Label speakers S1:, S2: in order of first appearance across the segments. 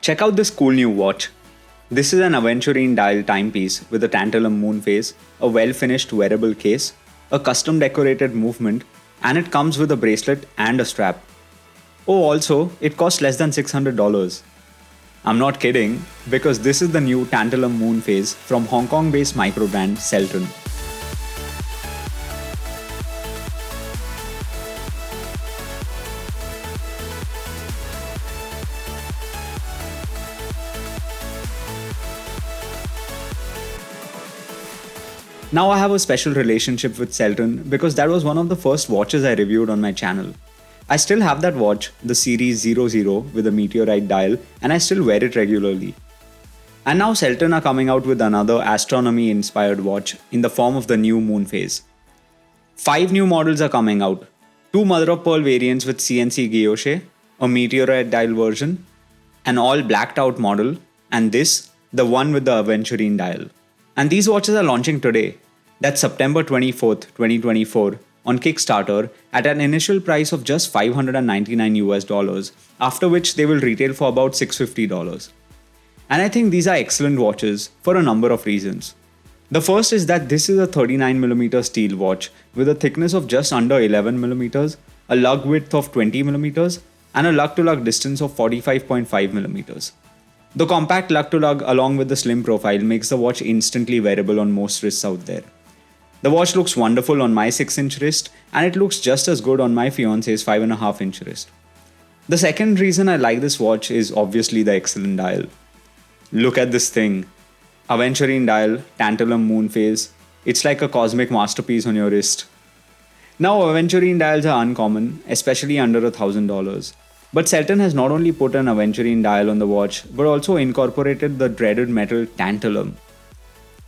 S1: Check out this cool new watch. This is an aventurine dial timepiece with a tantalum Moonphase, a well-finished wearable case, a custom decorated movement, and it comes with a bracelet and a strap. Oh, also, it costs less than $600. I'm not kidding, because this is the new tantalum Moonphase from Hong Kong-based micro brand Selten. Now I have a special relationship with Selten because that was one of the first watches I reviewed on my channel. I still have that watch, the Series 00 with a meteorite dial, and I still wear it regularly. And now Selten are coming out with another astronomy-inspired watch in the form of the new Moonphase. 5 new models are coming out, 2 mother-of-pearl variants with CNC guilloche, a meteorite dial version, an all blacked out model, and this, the one with the aventurine dial. And these watches are launching today. That's September 24th, 2024 on Kickstarter at an initial price of just $599 after which they will retail for about $650. And I think these are excellent watches for a number of reasons. The first is that this is a 39mm steel watch with a thickness of just under 11mm, a lug width of 20mm, and a lug-to-lug distance of 45.5mm. The compact lug-to-lug along with the slim profile makes the watch instantly wearable on most wrists out there. The watch looks wonderful on my 6-inch wrist, and it looks just as good on my fiance's 5.5-inch wrist. The second reason I like this watch is obviously the excellent dial. Look at this thing. Aventurine dial, tantalum Moonphase. It's like a cosmic masterpiece on your wrist. Now aventurine dials are uncommon, especially under $1,000. But Selten has not only put an aventurine dial on the watch, but also incorporated the dreaded metal tantalum.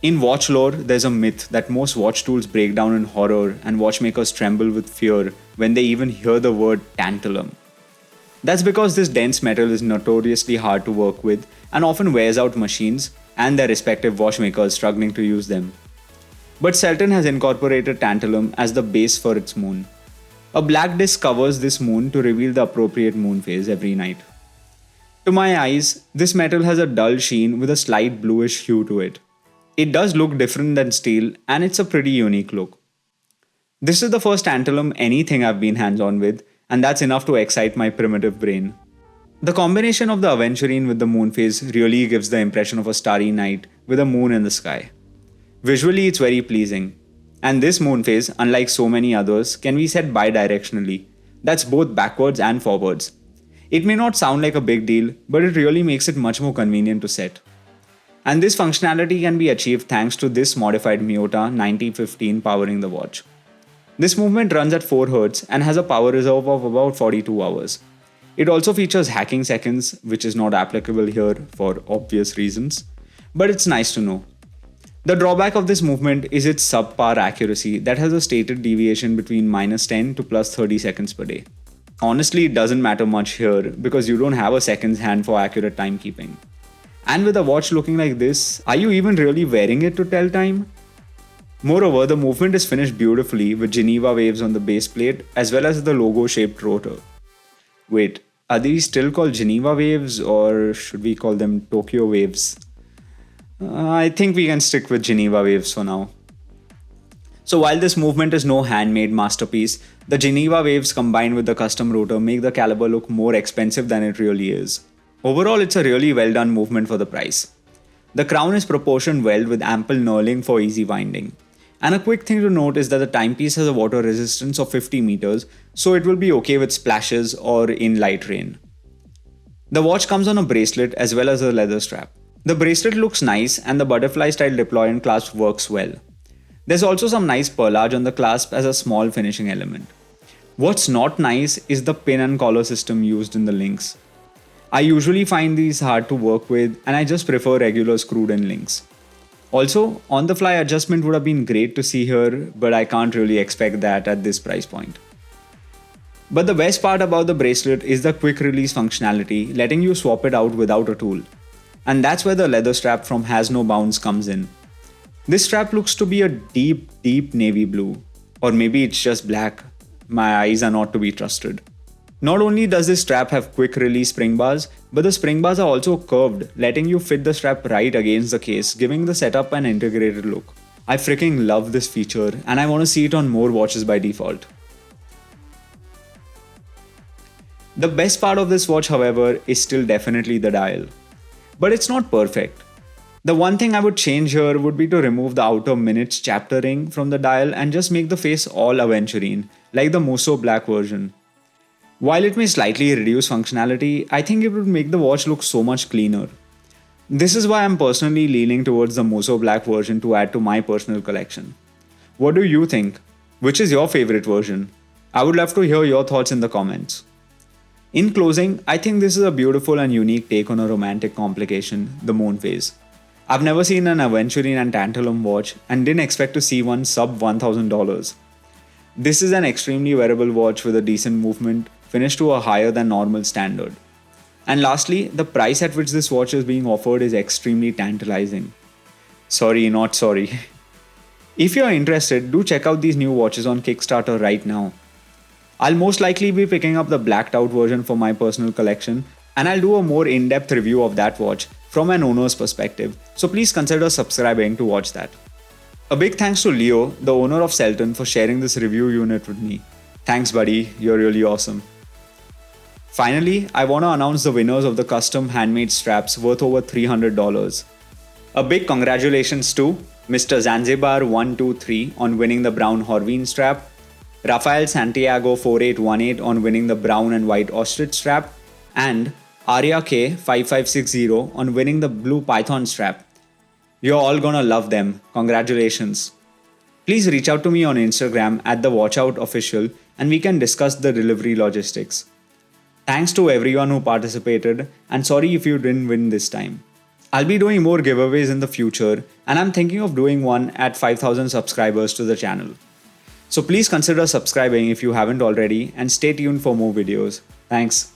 S1: In watch lore, there's a myth that most watch tools break down in horror and watchmakers tremble with fear when they even hear the word tantalum. That's because this dense metal is notoriously hard to work with and often wears out machines and their respective watchmakers struggling to use them. But Selten has incorporated tantalum as the base for its moon. A black disc covers this moon to reveal the appropriate moon phase every night. To my eyes, this metal has a dull sheen with a slight bluish hue to it. It does look different than steel, and it's a pretty unique look. This is the first tantalum anything I've been hands-on with, and that's enough to excite my primitive brain. The combination of the aventurine with the Moonphase really gives the impression of a starry night with a moon in the sky. Visually, it's very pleasing. And this Moonphase, unlike so many others, can be set bidirectionally. That's both backwards and forwards. It may not sound like a big deal, but it really makes it much more convenient to set. And this functionality can be achieved thanks to this modified Miyota 9015 powering the watch. This movement runs at 4 Hz and has a power reserve of about 42 hours. It also features hacking seconds, which is not applicable here for obvious reasons, but it's nice to know. The drawback of this movement is its subpar accuracy that has a stated deviation between -10 to +30 seconds per day. Honestly, it doesn't matter much here because you don't have a second's hand for accurate timekeeping. And with a watch looking like this, are you even really wearing it to tell time? Moreover, the movement is finished beautifully with Geneva waves on the base plate as well as the logo-shaped rotor. Wait, are these still called Geneva waves or should we call them Tokyo waves? I think we can stick with Geneva waves for now. So while this movement is no handmade masterpiece, the Geneva waves combined with the custom rotor make the caliber look more expensive than it really is. Overall, it's a really well done movement for the price. The crown is proportioned well with ample knurling for easy winding. And a quick thing to note is that the timepiece has a water resistance of 50 meters, so it will be okay with splashes or in light rain. The watch comes on a bracelet as well as a leather strap. The bracelet looks nice and the butterfly style deployant clasp works well. There's also some nice perlage on the clasp as a small finishing element. What's not nice is the pin and collar system used in the links. I usually find these hard to work with and I just prefer regular screwed in links. Also, on the fly adjustment would have been great to see here, but I can't really expect that at this price point. But the best part about the bracelet is the quick release functionality, letting you swap it out without a tool. And that's where the leather strap from Has No Bounds comes in. This strap looks to be a deep navy blue, or maybe it's just black. My eyes are not to be trusted. Not only does this strap have quick release spring bars, but the spring bars are also curved, letting you fit the strap right against the case, giving the setup an integrated look. I freaking love this feature and I want to see it on more watches by default. The best part of this watch, however, is still definitely the dial. But it's not perfect. The one thing I would change here would be to remove the outer minutes chapter ring from the dial and just make the face all aventurine, like the Musso black version. While it may slightly reduce functionality, I think it would make the watch look so much cleaner. This is why I'm personally leaning towards the Musso black version to add to my personal collection. What do you think? Which is your favorite version? I would love to hear your thoughts in the comments. In closing, I think this is a beautiful and unique take on a romantic complication, the Moonphase. I've never seen an aventurine and tantalum watch and didn't expect to see one sub $1,000. This is an extremely wearable watch with a decent movement, finished to a higher than normal standard. And lastly, the price at which this watch is being offered is extremely tantalizing. Sorry, not sorry. If you're interested, do check out these new watches on Kickstarter right now. I'll most likely be picking up the blacked out version for my personal collection, and I'll do a more in-depth review of that watch from an owner's perspective, so please consider subscribing to watch that. A big thanks to Leo, the owner of Selten, for sharing this review unit with me. Thanks buddy, you're really awesome. Finally, I want to announce the winners of the custom handmade straps worth over $300. A big congratulations to Mr. Zanzibar123 on winning the brown Horvine strap, Rafael Santiago 4818 on winning the brown and white ostrich strap, and Arya K 5560 on winning the blue python strap. You're all gonna love them. Congratulations. Please reach out to me on Instagram at the Watchout Official and we can discuss the delivery logistics. Thanks to everyone who participated and sorry if you didn't win this time. I'll be doing more giveaways in the future and I'm thinking of doing one at 5,000 subscribers to the channel. So please consider subscribing if you haven't already and stay tuned for more videos. Thanks.